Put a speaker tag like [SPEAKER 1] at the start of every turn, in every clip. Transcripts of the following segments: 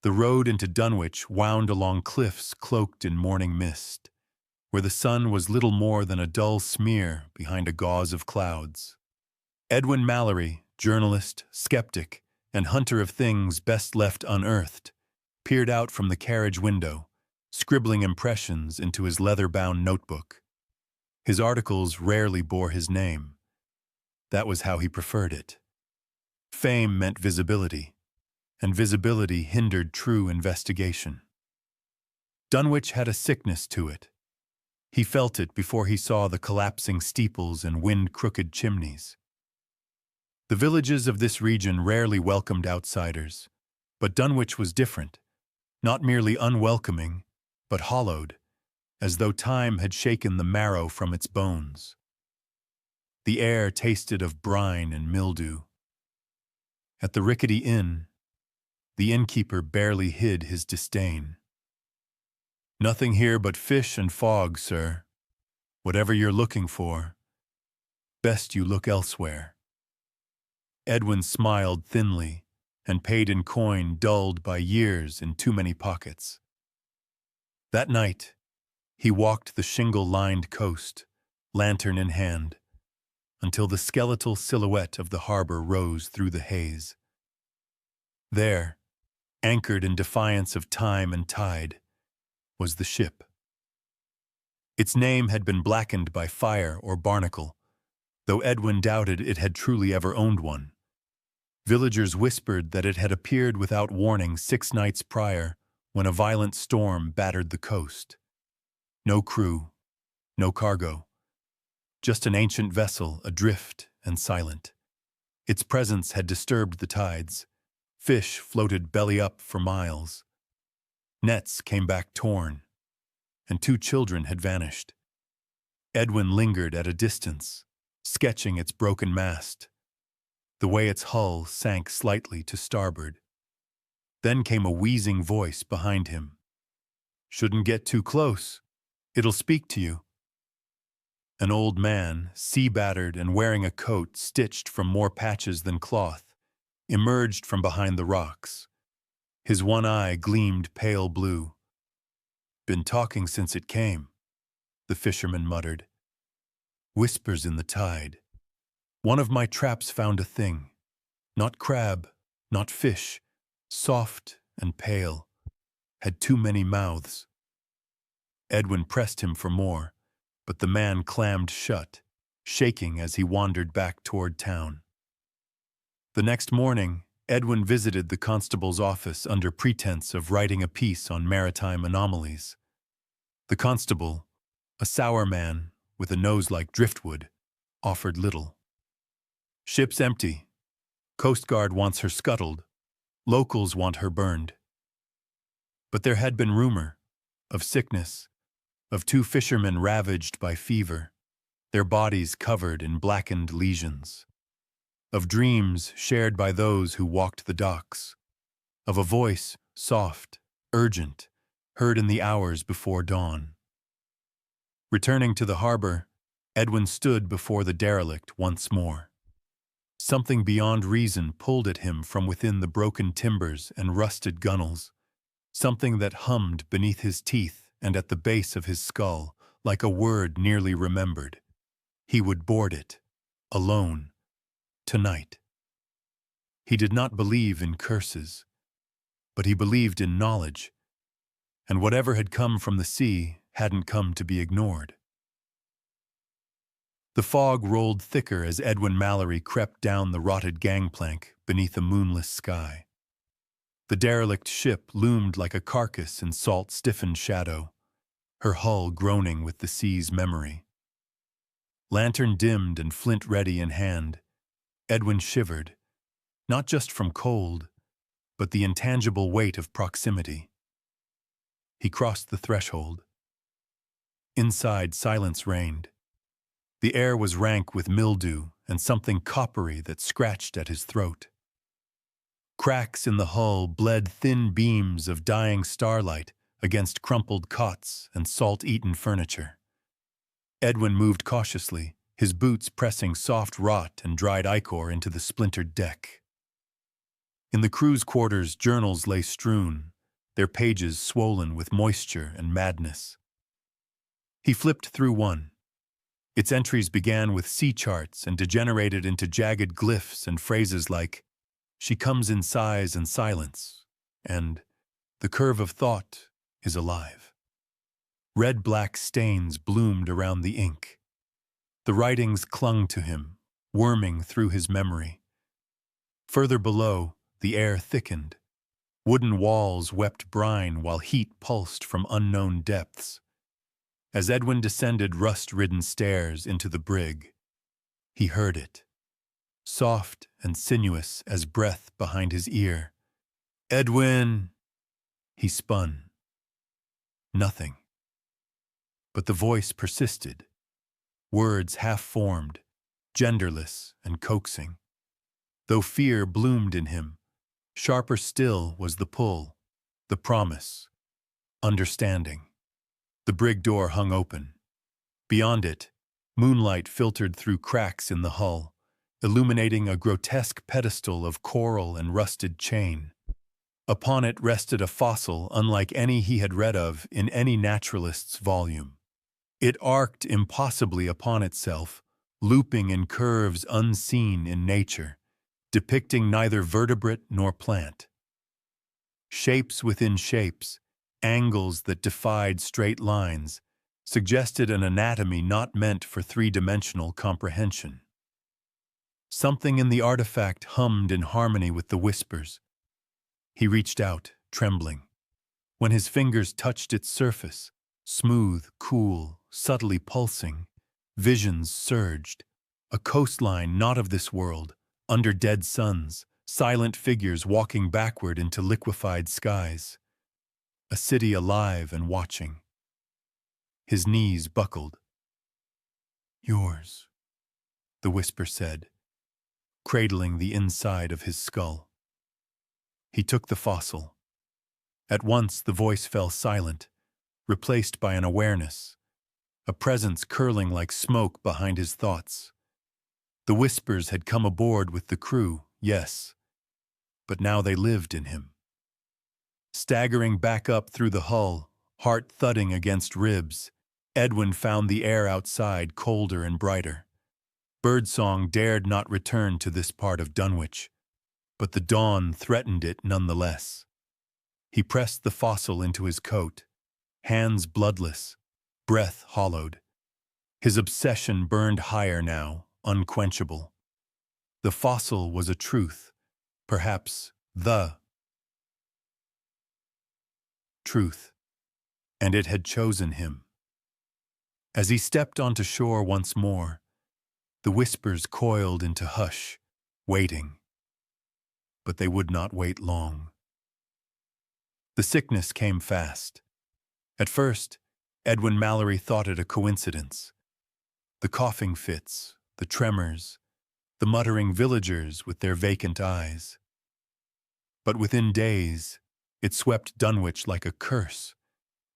[SPEAKER 1] The road into Dunwich wound along cliffs cloaked in morning mist, where the sun was little more than a dull smear behind a gauze of clouds. Edwin Mallory, journalist, skeptic, and hunter of things best left unearthed, peered out from the carriage window, scribbling impressions into his leather-bound notebook. His articles rarely bore his name. That was how he preferred it. Fame meant visibility, and visibility hindered true investigation. Dunwich had a sickness to it. He felt it before he saw the collapsing steeples and wind-crooked chimneys. The villages of this region rarely welcomed outsiders, but Dunwich was different, not merely unwelcoming, but hollowed, as though time had shaken the marrow from its bones. The air tasted of brine and mildew. At the rickety inn, the innkeeper barely hid his disdain. "Nothing here but fish and fog, sir. Whatever you're looking for, best you look elsewhere." Edwin smiled thinly and paid in coin dulled by years in too many pockets. That night, he walked the shingle-lined coast, lantern in hand, until the skeletal silhouette of the harbor rose through the haze. There, anchored in defiance of time and tide, was the ship. Its name had been blackened by fire or barnacle, though Edwin doubted it had truly ever owned one. Villagers whispered that it had appeared without warning 6 nights prior when a violent storm battered the coast. No crew, no cargo, just an ancient vessel adrift and silent. Its presence had disturbed the tides. Fish floated belly up for miles. Nets came back torn, and 2 children had vanished. Edwin lingered at a distance, sketching its broken mast, the way its hull sank slightly to starboard. Then came a wheezing voice behind him. "Shouldn't get too close. It'll speak to you." An old man, sea-battered and wearing a coat stitched from more patches than cloth, emerged from behind the rocks. His one eye gleamed pale blue. "Been talking since it came," the fisherman muttered. "Whispers in the tide. One of my traps found a thing. Not crab, not fish, soft and pale. Had too many mouths." Edwin pressed him for more, but the man clammed shut, shaking as he wandered back toward town. The next morning, Edwin visited the constable's office under pretense of writing a piece on maritime anomalies. The constable, a sour man with a nose like driftwood, offered little. "Ship's empty. Coast Guard wants her scuttled. Locals want her burned." But there had been rumor of sickness, of 2 fishermen ravaged by fever, their bodies covered in blackened lesions, of dreams shared by those who walked the docks, of a voice, soft, urgent, heard in the hours before dawn. Returning to the harbor, Edwin stood before the derelict once more. Something beyond reason pulled at him from within the broken timbers and rusted gunnels, something that hummed beneath his teeth and at the base of his skull, like a word nearly remembered. He would board it, alone, tonight. He did not believe in curses, but he believed in knowledge, and whatever had come from the sea hadn't come to be ignored. The fog rolled thicker as Edwin Mallory crept down the rotted gangplank beneath a moonless sky. The derelict ship loomed like a carcass in salt-stiffened shadow, her hull groaning with the sea's memory. Lantern dimmed and flint ready in hand, Edwin shivered, not just from cold, but the intangible weight of proximity. He crossed the threshold. Inside, silence reigned. The air was rank with mildew and something coppery that scratched at his throat. Cracks in the hull bled thin beams of dying starlight against crumpled cots and salt-eaten furniture. Edwin moved cautiously, his boots pressing soft rot and dried ichor into the splintered deck. In the crew's quarters, journals lay strewn, their pages swollen with moisture and madness. He flipped through one. Its entries began with sea charts and degenerated into jagged glyphs and phrases like, "She comes in size and silence," and "The curve of thought is alive." Red-black stains bloomed around the ink. The writings clung to him, worming through his memory. Further below, the air thickened. Wooden walls wept brine while heat pulsed from unknown depths. As Edwin descended rust-ridden stairs into the brig, he heard it, soft and sinuous as breath behind his ear. "Edwin!" He spun. Nothing. But the voice persisted, words half-formed, genderless and coaxing. Though fear bloomed in him, sharper still was the pull, the promise, understanding. The brig door hung open. Beyond it, moonlight filtered through cracks in the hull, illuminating a grotesque pedestal of coral and rusted chain. Upon it rested a fossil unlike any he had read of in any naturalist's volume. It arced impossibly upon itself, looping in curves unseen in nature, depicting neither vertebrate nor plant. Shapes within shapes, angles that defied straight lines, suggested an anatomy not meant for three-dimensional comprehension. Something in the artifact hummed in harmony with the whispers. He reached out, trembling. When his fingers touched its surface, smooth, cool, subtly pulsing, visions surged. A coastline not of this world, under dead suns, silent figures walking backward into liquefied skies. A city alive and watching. His knees buckled. "Yours," the whisper said, cradling the inside of his skull. He took the fossil. At once the voice fell silent, replaced by an awareness, a presence curling like smoke behind his thoughts. The whispers had come aboard with the crew, yes, but now they lived in him. Staggering back up through the hull, heart thudding against ribs, Edwin found the air outside colder and brighter. Birdsong dared not return to this part of Dunwich, but the dawn threatened it nonetheless. He pressed the fossil into his coat, hands bloodless, breath hollowed. His obsession burned higher now, unquenchable. The fossil was a truth, perhaps the truth, and it had chosen him. As he stepped onto shore once more, the whispers coiled into hush, waiting. But they would not wait long. The sickness came fast. At first, Edwin Mallory thought it a coincidence. The coughing fits, the tremors, the muttering villagers with their vacant eyes. But within days, it swept Dunwich like a curse,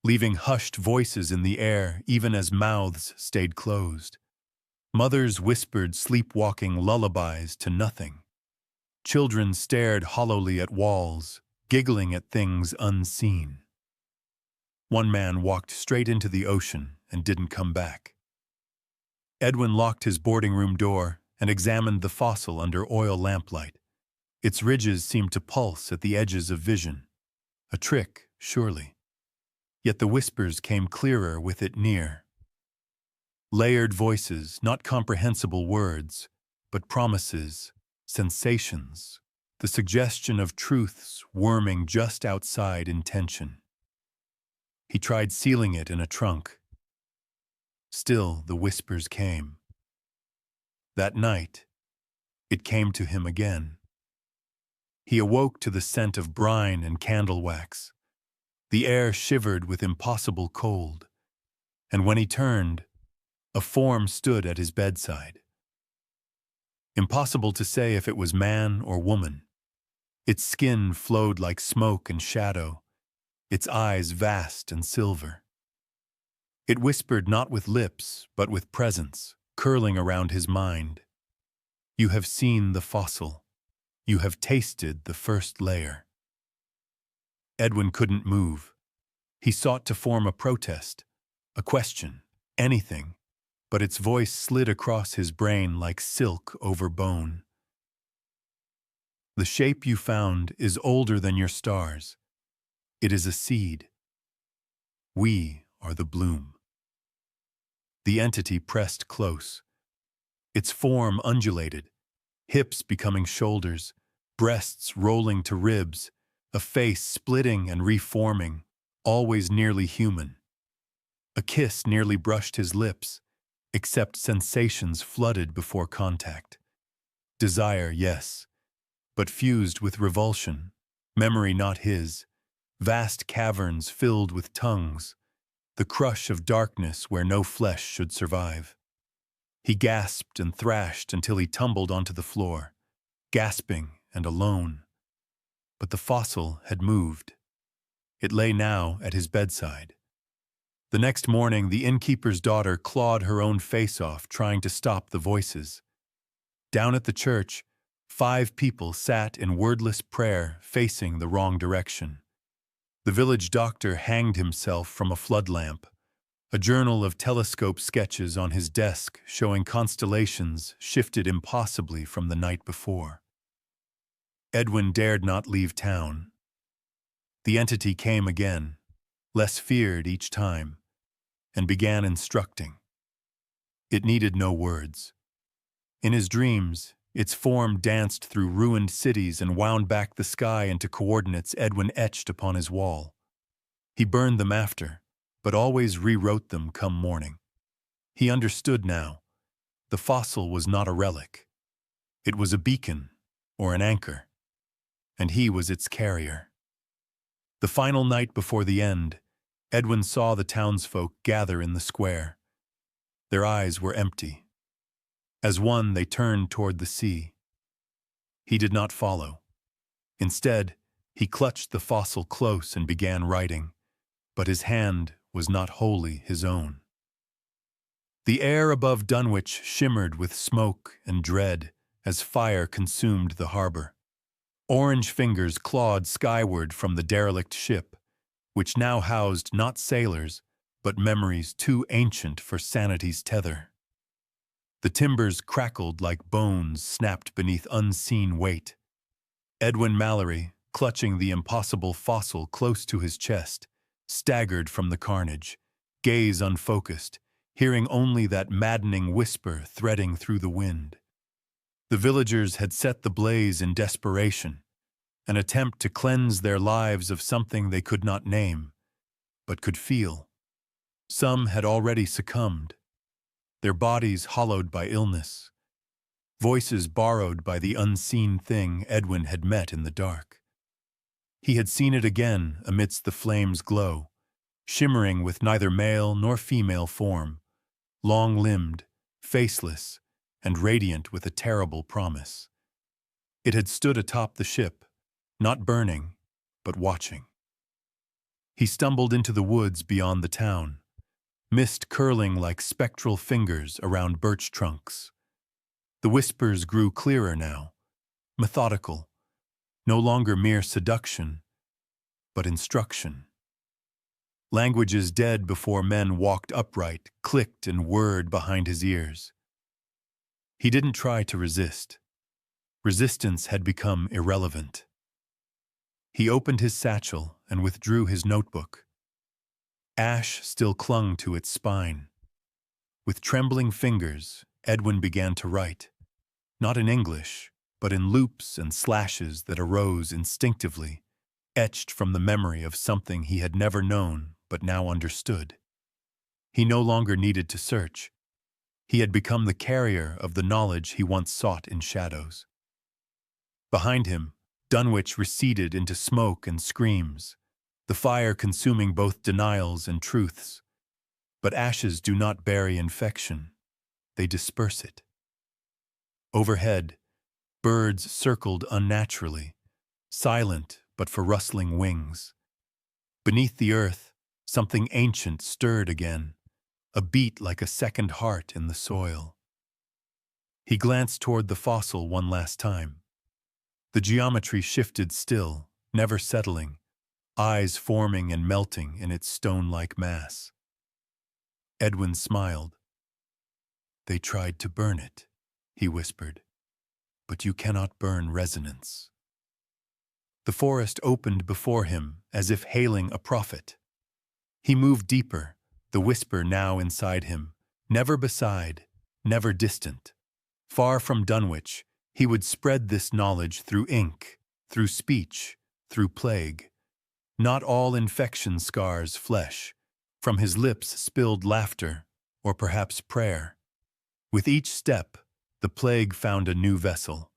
[SPEAKER 1] leaving hushed voices in the air even as mouths stayed closed. Mothers whispered sleepwalking lullabies to nothing. Children stared hollowly at walls, giggling at things unseen. One man walked straight into the ocean and didn't come back. Edwin locked his boarding room door and examined the fossil under oil lamplight. Its ridges seemed to pulse at the edges of vision. A trick, surely. Yet the whispers came clearer with it near. Layered voices, not comprehensible words, but promises, sensations, the suggestion of truths worming just outside intention. He tried sealing it in a trunk. Still the whispers came. That night, it came to him again. He awoke to the scent of brine and candle wax. The air shivered with impossible cold, and when he turned, a form stood at his bedside. Impossible to say if it was man or woman. Its skin flowed like smoke and shadow, its eyes vast and silver. It whispered not with lips, but with presence, curling around his mind. "You have seen the fossil. You have tasted the first layer." Edwin couldn't move. He sought to form a protest, a question, anything, but its voice slid across his brain like silk over bone. The shape you found is older than your stars. It is a seed. We are the bloom. The entity pressed close. Its form undulated, hips becoming shoulders, breasts rolling to ribs, a face splitting and reforming, always nearly human. A kiss nearly brushed his lips, except sensations flooded before contact. Desire, yes, but fused with revulsion, memory not his, vast caverns filled with tongues, the crush of darkness where no flesh should survive. He gasped and thrashed until he tumbled onto the floor, gasping and alone. But the fossil had moved. It lay now at his bedside. The next morning, the innkeeper's daughter clawed her own face off, trying to stop the voices. Down at the church, 5 people sat in wordless prayer, facing the wrong direction. The village doctor hanged himself from a flood lamp, a journal of telescope sketches on his desk showing constellations shifted impossibly from the night before. Edwin dared not leave town. The entity came again, less feared each time, and began instructing. It needed no words. In his dreams, its form danced through ruined cities and wound back the sky into coordinates Edwin etched upon his wall. He burned them after, but always rewrote them come morning. He understood now. The fossil was not a relic. It was a beacon, or an anchor, and he was its carrier. The final night before the end, Edwin saw the townsfolk gather in the square. Their eyes were empty. As one, they turned toward the sea. He did not follow. Instead, he clutched the fossil close and began writing, but his hand was not wholly his own. The air above Dunwich shimmered with smoke and dread as fire consumed the harbor. Orange fingers clawed skyward from the derelict ship, which now housed not sailors, but memories too ancient for sanity's tether. The timbers crackled like bones snapped beneath unseen weight. Edwin Mallory, clutching the impossible fossil close to his chest, staggered from the carnage, gaze unfocused, hearing only that maddening whisper threading through the wind. The villagers had set the blaze in desperation, an attempt to cleanse their lives of something they could not name, but could feel. Some had already succumbed, their bodies hollowed by illness, voices borrowed by the unseen thing Edwin had met in the dark. He had seen it again amidst the flames' glow, shimmering with neither male nor female form, long-limbed, faceless, and radiant with a terrible promise. It had stood atop the ship, not burning, but watching. He stumbled into the woods beyond the town, mist curling like spectral fingers around birch trunks. The whispers grew clearer now, methodical, no longer mere seduction, but instruction. Languages dead before men walked upright clicked and whirred behind his ears. He didn't try to resist. Resistance had become irrelevant. He opened his satchel and withdrew his notebook. Ash still clung to its spine. With trembling fingers, Edwin began to write, not in English, but in loops and slashes that arose instinctively, etched from the memory of something he had never known but now understood. He no longer needed to search. He had become the carrier of the knowledge he once sought in shadows. Behind him, Dunwich receded into smoke and screams, the fire consuming both denials and truths. But ashes do not bury infection. They disperse it. Overhead, birds circled unnaturally, silent but for rustling wings. Beneath the earth, something ancient stirred again, a beat like a second heart in the soil. He glanced toward the fossil one last time. The geometry shifted still, never settling, eyes forming and melting in its stone-like mass. Edwin smiled. "They tried to burn it," he whispered, "but you cannot burn resonance." The forest opened before him as if hailing a prophet. He moved deeper, the whisper now inside him, never beside, never distant. Far from Dunwich, he would spread this knowledge through ink, through speech, through plague. Not all infection scars flesh. From his lips spilled laughter, or perhaps prayer. With each step, the plague found a new vessel.